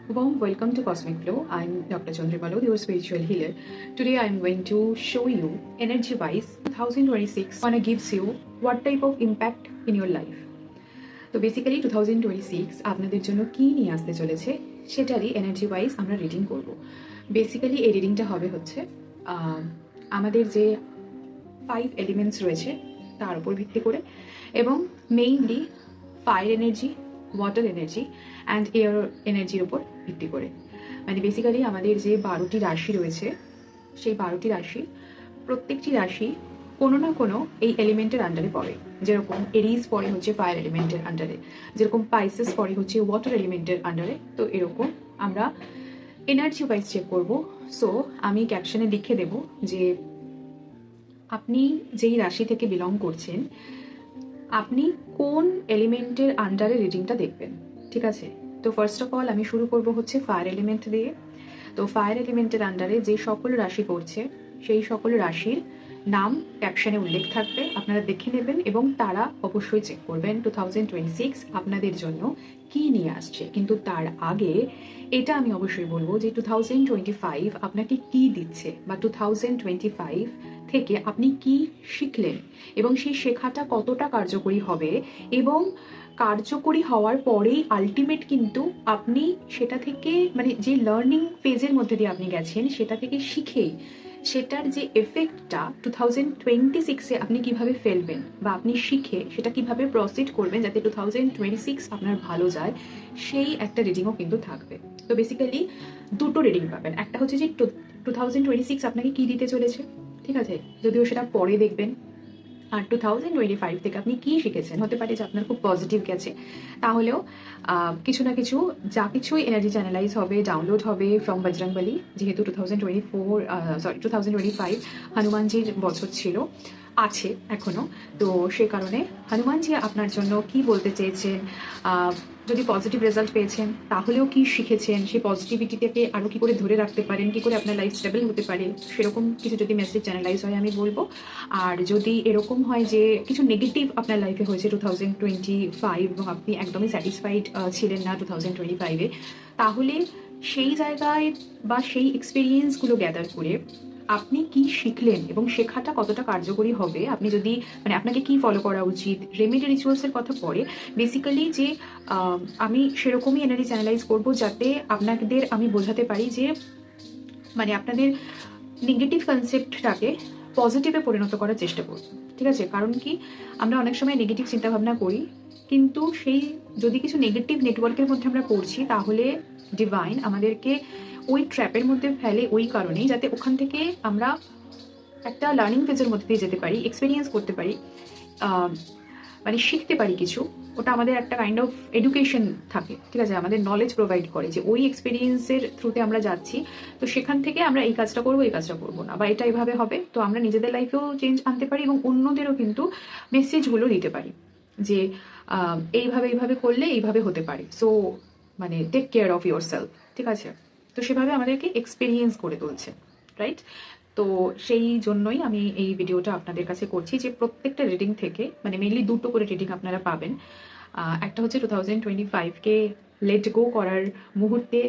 Warm welcome to Cosmic Flow. I'm Dr. Chandrimalo, your spiritual healer. Today I'm going to show you energy-wise 2026 gonna gives you what type of impact in your life. তো basically 2026 আপনাদের জন্য কি নিয়ে আসতে চলেছে সেটারই energy wise আমরা reading করব। বেসিক্যালি এই রিডিংটা হবে হচ্ছে আমাদের যে 5 এলিমেন্টস রয়েছে তার উপর ভিত্তি করে এবং mainly fire energy, water energy and air এনার্জির উপর ভিত্তি করে। মানে বেসিক্যালি আমাদের যে 12টি রাশি রয়েছে সেই 12টি রাশি প্রত্যেকটি রাশি কোনো না কোনো এই এলিমেন্টের আন্ডারে পড়ে। যেরকম এরিজ পড়ে হচ্ছে ফায়ার এলিমেন্টের আন্ডারে, যেরকম পাইসেস পড়ে হচ্ছে ওয়াটার এলিমেন্টের আন্ডারে। তো এরকম আমরা এনার্জি ওয়াইজ চেক করব। সো আমি ক্যাপশনে লিখে দেব যে আপনি যেই রাশি থেকে বিলং করছেন আপনি কোন এলিমেন্টের আন্ডারে রিডিংটা দেখবেন, ঠিক আছে? তো ফার্স্ট অফ অল আমি শুরু করব হচ্ছে ফায়ার এলিমেন্ট দিয়ে। তো ফায়ার এলিমেন্টের আন্ডারে যে সকল রাশি পড়ছে সেই সকল রাশির নাম ক্যাপশনে উল্লেখ থাকবে, আপনারা দেখে নেবেন এবং তারা অবশ্যই চেক করবেন 2026 আপনাদের জন্য কি নিয়ে আসছে। কিন্তু তার আগে এটা আমি অবশ্যই বলবো যে 2025 আপনাকে কি দিচ্ছে বা 2025 থেকে আপনি কি শিখলেন এবং সেই শেখাটা কতটা কার্যকরী হবে এবং কার্যকরী হওয়ার পরেই আলটিমেট কিন্তু আপনি সেটা থেকে মানে যে লার্নিং ফেজের মধ্যে দিয়ে আপনি গেছেন সেটা থেকে শিখেই সেটার যে এফেক্টটা 2026-এ আপনি কিভাবে ফেলবেন বা আপনি শিখে সেটা কিভাবে প্রসিড করবেন যাতে 2026 আপনার ভালো যায়, সেই একটা রিডিংও কিন্তু থাকবে। তো বেসিক্যালি দুটো রিডিং পাবেন। একটা হচ্ছে যে 2026 আপনাকে কি দিতে চলেছে, ঠিক আছে, যদিও সেটা পরে দেখবেন। আর 2025 থেকে আপনি কি শিখেছেন, হতে পারে যে আপনার খুব পজিটিভ গেছে, তাহলেও কিছু না কিছু যা কিছুই এনার্জি চ্যানেলাইজ হবে, ডাউনলোড হবে ফ্রম বজরংবলী। যেহেতু 2025 হনুমানজির বছর ছিল, আছে এখনো, তো সে কারণে হনুমানজি আপনার জন্য কি বলতে চেয়েছেন, যদি পজিটিভ রেজাল্ট পেয়েছেন তাহলেও কি শিখেছেন, সেই পজিটিভিটিটাকে আরও কী করে ধরে রাখতে পারেন, কী করে আপনার লাইফ স্টেবল হতে পারে, সেরকম কিছু যদি মেসেজ চ্যানেলাইজ হয় আমি বলবো। আর যদি এরকম হয় যে কিছু নেগেটিভ আপনার লাইফে হয়েছে 2025 এবং আপনি একদমই স্যাটিসফাইড ছিলেন না 2025-এ, তাহলে সেই জায়গায় বা সেই এক্সপিরিয়েন্সগুলো গ্যাদার করে আপনি কি শিখলেন এবং শেখাটা কতটা কার্যকরী হবে, আপনি যদি মানে আপনাকে কি ফলো করা উচিত, রেমেডি রিচুয়ালসের কথা পরে বেসিক্যালি যে আমি সেরকমই এনার্জি চ্যানেলাইজ করব যাতে আপনাদের আমি বোঝাতে পারি যে মানে আপনাদের নেগেটিভ কনসেপ্টটাকে পজিটিভে পরিণত করার চেষ্টা করব, ঠিক আছে? কারণ কি আমরা অনেক সময় নেগেটিভ চিন্তাভাবনা করি, কিন্তু সেই যদি কিছু নেগেটিভ নেটওয়ার্কের মধ্যে আমরা পড়ছি তাহলে ডিভাইন আমাদেরকে ওই ট্র্যাপের মধ্যে ফেলে ওই কারণেই যাতে ওখান থেকে আমরা একটা লার্নিং ফেজের মধ্যে দিয়ে যেতে পারি, এক্সপিরিয়েন্স করতে পারি, মানে শিখতে পারি কিছু। ওটা আমাদের একটা কাইন্ড অফ এডুকেশন থাকে, ঠিক আছে, আমাদের নলেজ প্রোভাইড করে যে ওই এক্সপিরিয়েন্সের থ্রুতে আমরা যাচ্ছি, তো সেখান থেকে আমরা এই কাজটা করবো, এই কাজটা করবো না, বা এটা এইভাবে হবে, তো আমরা নিজেদের লাইফেও চেঞ্জ আনতে পারি এবং অন্যদেরও কিন্তু মেসেজগুলো দিতে পারি যে এইভাবে এইভাবে করলে এইভাবে হতে পারে। সো মানে take care of yourself, ঠিক আছে? তো সেভাবে আমাদেরকে এক্সপিরিয়েন্স করে তুলছে, রাইট? তো সেই জন্যই আমি এই ভিডিওটা আপনাদের কাছে করছি যে প্রত্যেকটা রিডিং থেকে মানে মেইনলি দুটো করে রিডিং আপনারা পাবেন। একটা হচ্ছে 2025-কে লেট গো করার মুহূর্তে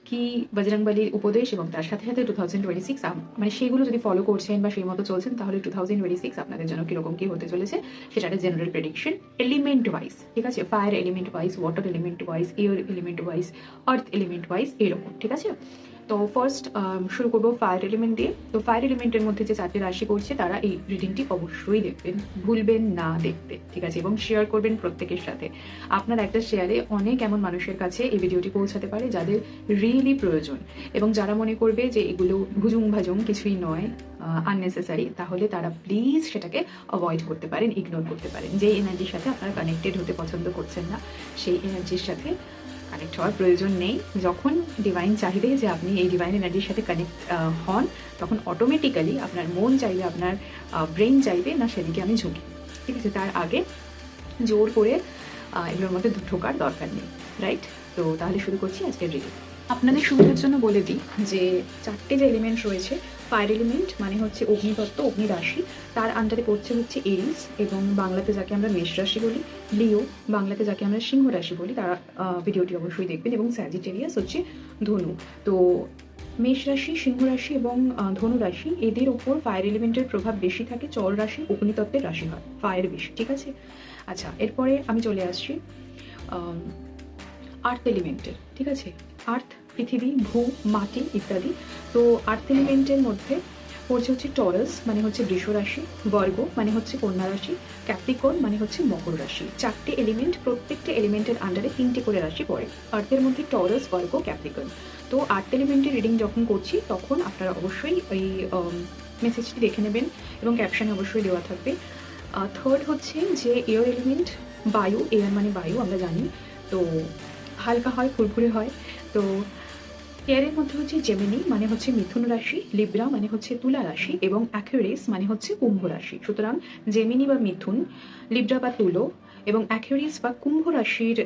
কি বজরংবলীর উপদেশ, এবং তার সাথে সাথে 2026 মানে সেইগুলো যদি ফলো করছেন বা সেই মতো চলছেন তাহলে 2026 আপনাদের জন্য কীরকম কী হতে চলেছে সেটা একটা জেনারেল প্রেডিকশন এলিমেন্ট ওয়াইজ, ঠিক আছে? Fire element wise, water element wise, air element wise, earth element wise, এরকম, ঠিক আছে? তো ফার্স্ট শুরু করবো ফায়ার এলিমেন্ট দিয়ে। তো ফায়ার এলিমেন্টের মধ্যে যে 4টে রাশি করছে তারা এই রিডিংটি অবশ্যই দেখবেন, ভুলবেন না দেখতে, ঠিক আছে? এবং শেয়ার করবেন প্রত্যেকের সাথে। আপনার একটা শেয়ারে অনেক এমন মানুষের কাছে এই ভিডিওটি পৌঁছাতে পারে যাদের রিয়েলি প্রয়োজন, এবং যারা মনে করবে যে এগুলো ভুজুং ভাজুং কিছুই নয়, আননেসেসারি, তাহলে তারা প্লিজ সেটাকে অ্যাভয়েড করতে পারেন, ইগনোর করতে পারেন। যেই এনার্জির সাথে আপনারা কানেক্টেড হতে পছন্দ করছেন না সেই এনার্জির সাথে কানেক্ট হওয়ার প্রয়োজন নেই। যখন ডিভাইন চাইবে যে আপনি এই ডিভাইন এনার্জির সাথে কানেক্ট হন, তখন অটোমেটিক্যালি আপনার মন চাইবে, আপনার ব্রেন চাইবে না সেদিকে আমি ঝুঁকি, ঠিক আছে? তার আগে জোর করে এগুলোর মধ্যে ঢোকার দরকার নেই, রাইট? তো তাহলে শুরু করছি আজকের রিডিং। আপনাদের সুবিধার জন্য বলে দিই যে 4টে যে এলিমেন্ট রয়েছে ফায়ার এলিমেন্ট মানে হচ্ছে অগ্নিতত্ত্ব, অগ্নি রাশি, তার আন্ডারে পড়ছে হচ্ছে এরিস, এবং বাংলাতে যাকে আমরা মেষ রাশি বলি, লিও বাংলাতে যাকে আমরা সিংহ রাশি বলি, তারা ভিডিওটি অবশ্যই দেখবেন, এবং স্যাজিটেরিয়াস হচ্ছে ধনু। তো মেষ রাশি, সিংহ রাশি এবং ধনু রাশি, এদের ওপর ফায়ার এলিমেন্টের প্রভাব বেশি থাকে। চর রাশি অগ্নিতত্ত্বের রাশি হয়, ফায়ার বেশি, ঠিক আছে। আচ্ছা, এরপরে আমি চলে আসছি আর্থ এলিমেন্টের, ঠিক আছে। আর্থ, পৃথিবী, ভূ, মাটি ইত্যাদি। তো আর্থ এলিমেন্টের মধ্যে পড়ছে হচ্ছে টরাস মানে হচ্ছে বৃষ রাশি, বর্গ মানে হচ্ছে কন্যা রাশি, ক্যাপ্রিকর্ন মানে হচ্ছে মকর রাশি। চারটে এলিমেন্ট, প্রত্যেকটা এলিমেন্টের আন্ডারে 3টে করে রাশি পড়ে। আর্থের মধ্যে টরাস, বর্গ, ক্যাপ্রিকর্ন। তো আর্থ এলিমেন্টের রিডিং যখন করছি তখন আপনারা অবশ্যই এই মেসেজটি দেখে নেবেন, এবং ক্যাপশনে অবশ্যই দেওয়া থাকবে। থার্ড হচ্ছে যে এয়ার এলিমেন্ট, বায়ু, এয়ার মানে বায়ু আমরা জানি, তো হালকা হয়, ফুরফুরে হয়। তো এয়ারের মধ্যে হচ্ছে জেমিনি মানে হচ্ছে মিথুন রাশি, লিব্রা মানে হচ্ছে তুলা রাশি, এবং অ্যাকুয়ারিয়াস মানে হচ্ছে কুম্ভ রাশি। সুতরাং জেমিনি বা মিথুন, লিব্রা বা তুলো এবং অ্যাকুয়ারিয়াস বা কুম্ভ রাশির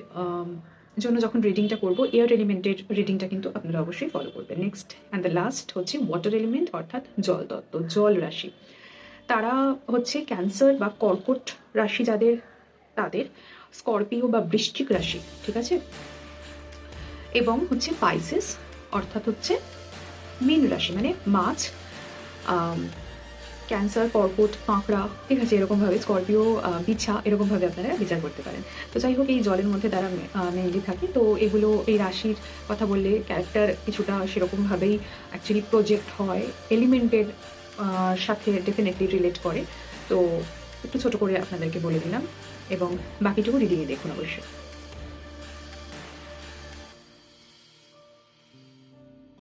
জন্য যখন রিডিংটা করব, এয়ার এলিমেন্টের রিডিংটা কিন্তু আপনারা অবশ্যই ফলো করবেন। নেক্সট অ্যান্ড দ্য লাস্ট হচ্ছে ওয়াটার এলিমেন্ট অর্থাৎ জল তত্ত্ব, জল রাশি। তারা হচ্ছে ক্যান্সার বা কর্কট রাশি যাদের, তাদের স্করপিও বা বৃশ্চিক রাশি, ঠিক আছে, এবং হচ্ছে পাইসেস অর্থাৎ হচ্ছে মীন রাশি, মানে মাছ, ক্যান্সার, কর্কট, কাঁকড়া, ঠিক আছে, এরকমভাবে স্করপিও, বিছা, এরকমভাবে আপনারা বিচার করতে পারেন। তো যাই হোক, এই জলের মধ্যে তারা মেইনলি থাকে। তো এগুলো, এই রাশির কথা বললে ক্যারেক্টার কিছুটা সেরকমভাবেই অ্যাকচুয়ালি প্রজেক্ট হয়, এলিমেন্টের সাথে ডেফিনেটলি রিলেট করে। তো একটু ছোট করে আপনাদেরকে বলে দিলাম, এবং বাকিটুকু রিডিংয়ে দেখুন অবশ্যই।